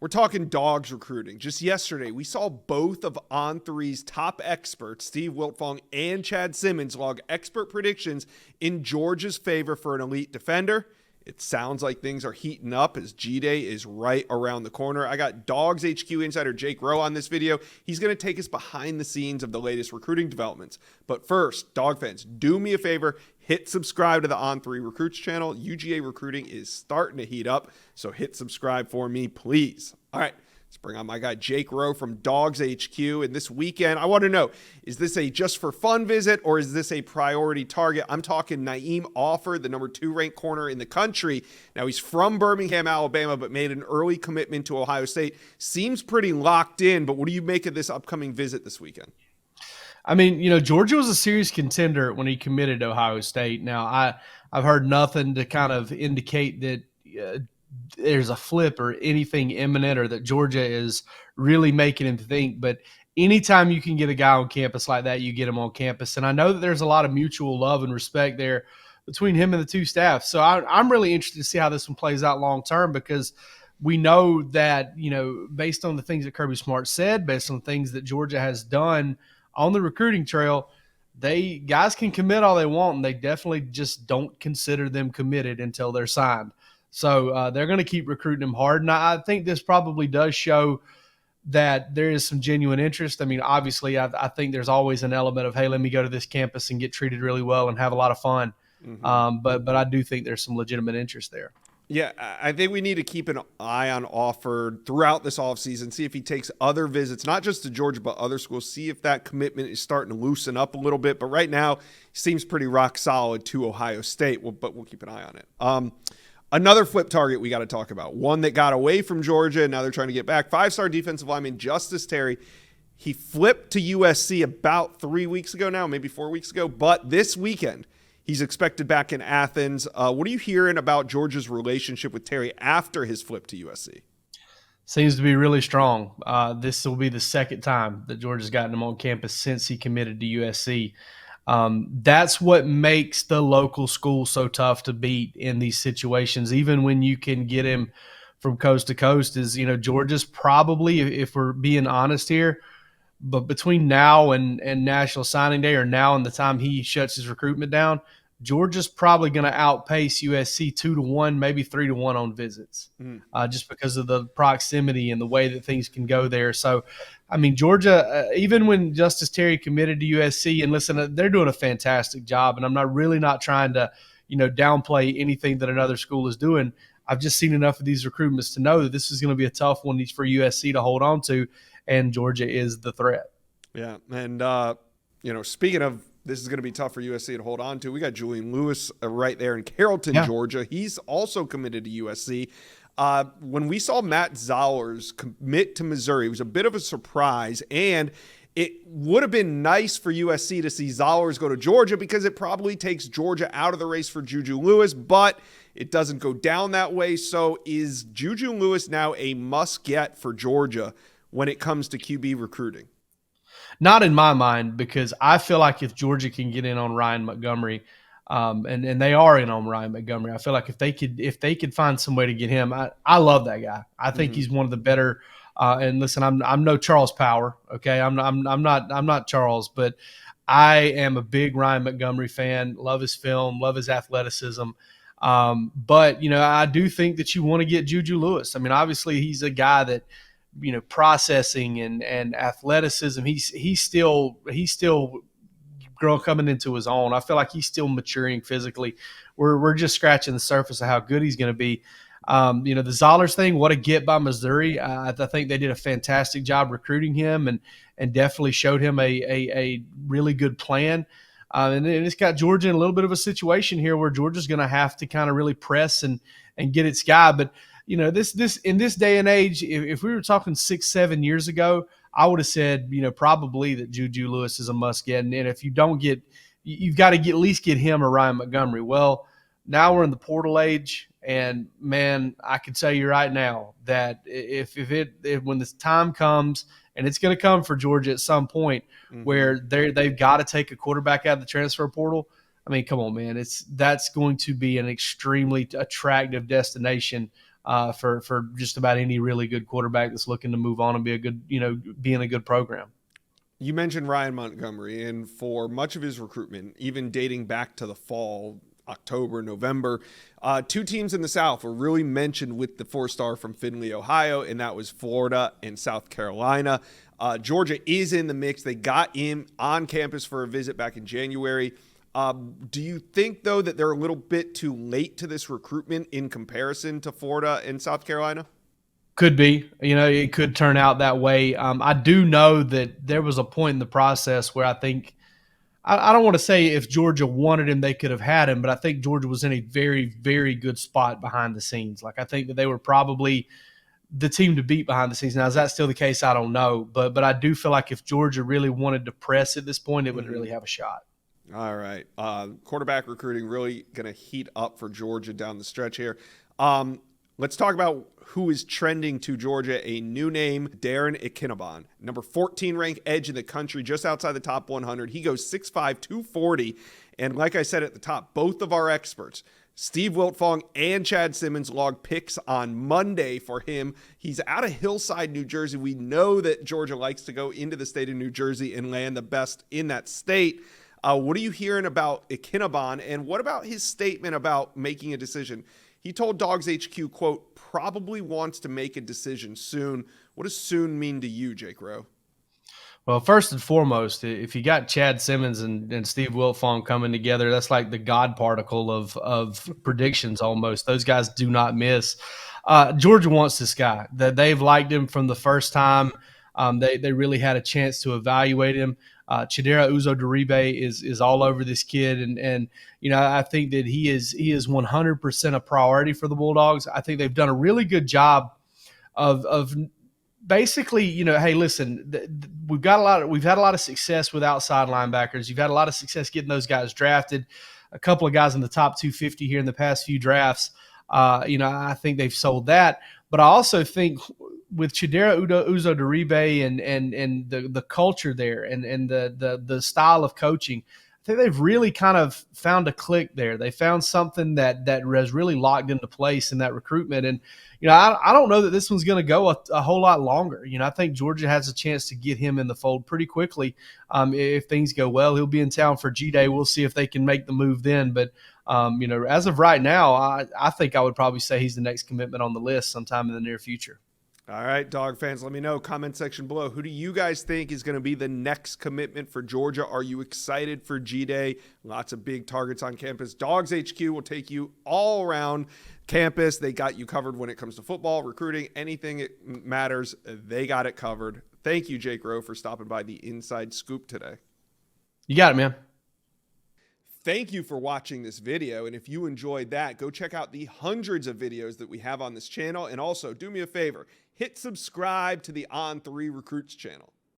We're talking dogs recruiting. Just yesterday, we saw both of On3's top experts, Steve Wiltfong and Chad Simmons, log expert predictions in Georgia's favor for an elite defender. It sounds like things are heating up as G-Day is right around the corner. I got DawgsHQ insider Jake Rowe on this video. He's going to take us behind the scenes of the latest recruiting developments. But first, dog fans, do me a favor. Hit subscribe to the On3 Recruits channel. UGA recruiting is starting to heat up, so hit subscribe for me, please. All right, let's bring on my guy Jake Rowe from DawgsHQ. And this weekend, I want to know, is this a just for fun visit or is this a priority target? I'm talking Naeem Offer, the number 2 ranked corner in the country. Now, he's from Birmingham, Alabama, but made an early commitment to Ohio State. Seems pretty locked in, but what do you make of this upcoming visit this weekend? I mean, Georgia was a serious contender when he committed to Ohio State. Now, I've heard nothing to kind of indicate that there's a flip or anything imminent or that Georgia is really making him think. But anytime you can get a guy on campus like that, you get him on campus. And I know that there's a lot of mutual love and respect there between him and the two staffs. So I'm really interested to see how this one plays out long term, because we know that, based on the things that Kirby Smart said, based on things that Georgia has done on the recruiting trail, guys can commit all they want, and they definitely just don't consider them committed until they're signed. So they're going to keep recruiting them hard. And I think this probably does show that there is some genuine interest. I mean, obviously, I think there's always an element of, hey, let me go to this campus and get treated really well and have a lot of fun. Mm-hmm. But I do think there's some legitimate interest there. Yeah, I think we need to keep an eye on Offer throughout this offseason, see if he takes other visits, not just to Georgia, but other schools, see if that commitment is starting to loosen up a little bit. But right now, he seems pretty rock solid to Ohio State, but we'll keep an eye on it. Another flip target we got to talk about, one that got away from Georgia, and now they're trying to get back. 5-star defensive lineman Justice Terry. He flipped to USC about 3 weeks ago now, maybe 4 weeks ago, but this weekend, he's expected back in Athens. What are you hearing about Georgia's relationship with Terry after his flip to USC? Seems to be really strong. This will be the second time that Georgia's gotten him on campus since he committed to USC. That's what makes the local school so tough to beat in these situations, even when you can get him from coast to coast. Is, Georgia's probably, if we're being honest here, but between now and National Signing Day, or now and the time he shuts his recruitment down, Georgia's probably going to outpace USC 2-1, maybe 3-1 on visits, just because of the proximity and the way that things can go there. So, I mean, Georgia, even when Justice Terry committed to USC, and listen, they're doing a fantastic job, and I'm not trying to, downplay anything that another school is doing. I've just seen enough of these recruitments to know that this is going to be a tough one for USC to hold on to, and Georgia is the threat. Yeah, and, speaking of, this is going to be tough for USC to hold on to, we got Juju Lewis right there in Carrollton, Georgia. He's also committed to USC. When we saw Matt Zollers commit to Missouri, it was a bit of a surprise, and it would have been nice for USC to see Zollers go to Georgia, because it probably takes Georgia out of the race for Juju Lewis, but it doesn't go down that way. So is Juju Lewis now a must-get for Georgia when it comes to QB recruiting? Not in my mind, because I feel like if Georgia can get in on Ryan Montgomery, and they are in on Ryan Montgomery, I feel like if they could find some way to get him, I love that guy. I think he's one of the better. And listen, I'm no Charles Power, okay? I'm not Charles, but I am a big Ryan Montgomery fan. Love his film, love his athleticism. But I do think that you want to get Juju Lewis. I mean, obviously he's a guy that, processing and athleticism, he's still coming into his own. I feel like he's still maturing physically. We're just scratching the surface of how good he's going to be. The Zollers thing, what a get by Missouri. I think they did a fantastic job recruiting him and definitely showed him a really good plan. And it's got Georgia in a little bit of a situation here where Georgia's going to have to kind of really press and get its guy. But this in this day and age, if we were talking 6-7 years ago, I would have said, probably that Juju Lewis is a must get. And if you don't get, you've got to at least get him or Ryan Montgomery. Well, now we're in the portal age, and man, I can tell you right now that if when this time comes, and it's going to come for Georgia at some point, where they've got to take a quarterback out of the transfer portal. I mean, come on, man, that's going to be an extremely attractive destination for just about any really good quarterback that's looking to move on and be a good, be in a good program. You mentioned Ryan Montgomery, and for much of his recruitment, even dating back to the fall, October, November, two teams in the South were really mentioned with the 4-star from Findlay, Ohio, and that was Florida and South Carolina. Georgia is in the mix. They got him on campus for a visit back in January. Do you think, though, that they're a little bit too late to this recruitment in comparison to Florida and South Carolina? Could be. It could turn out that way. I do know that there was a point in the process where I think I don't want to say if Georgia wanted him, they could have had him, but I think Georgia was in a very, very good spot behind the scenes. Like, I think that they were probably the team to beat behind the scenes. Now, is that still the case? I don't know. But I do feel like if Georgia really wanted to press at this point, it would really have a shot. All right. Quarterback recruiting really going to heat up for Georgia down the stretch here. Let's talk about who is trending to Georgia. A new name, Darren Ikinabon, number 14 ranked edge in the country, just outside the top 100. He goes 6'5", 240. And like I said at the top, both of our experts, Steve Wiltfong and Chad Simmons, log picks on Monday for him. He's out of Hillside, New Jersey. We know that Georgia likes to go into the state of New Jersey and land the best in that state. What are you hearing about Ikinabon, and what about his statement about making a decision? He told DawgsHQ, quote, probably wants to make a decision soon. What does soon mean to you, Jake Rowe? Well, first and foremost, if you got Chad Simmons and Steve Wiltfong coming together, that's like the God particle of predictions almost. Those guys do not miss. Georgia wants this guy. They've liked him from the first time. They really had a chance to evaluate him. Chidera Uzo-Diribe is all over this kid, and I think that he is 100% a priority for the Bulldogs. I think they've done a really good job of basically, hey, listen, we've had a lot of success with outside linebackers. You've had a lot of success getting those guys drafted. A couple of guys in the top 250 here in the past few drafts. I think they've sold that, but I also think with Chidera Uzo-Diribe and the culture there and the style of coaching, I think they've really kind of found a click there. They found something that has really locked into place in that recruitment. And, I don't know that this one's going to go a whole lot longer. I think Georgia has a chance to get him in the fold pretty quickly. If things go well, he'll be in town for G-Day. We'll see if they can make the move then. But, as of right now, I think I would probably say he's the next commitment on the list sometime in the near future. All right, Dog fans, let me know. Comment section below. Who do you guys think is going to be the next commitment for Georgia? Are you excited for G-Day? Lots of big targets on campus. DawgsHQ will take you all around campus. They got you covered when it comes to football, recruiting, anything it matters. They got it covered. Thank you, Jake Rowe, for stopping by the Inside Scoop today. You got it, man. Thank you for watching this video, and if you enjoyed that, go check out the hundreds of videos that we have on this channel, and also do me a favor, hit subscribe to the On3 Recruits channel.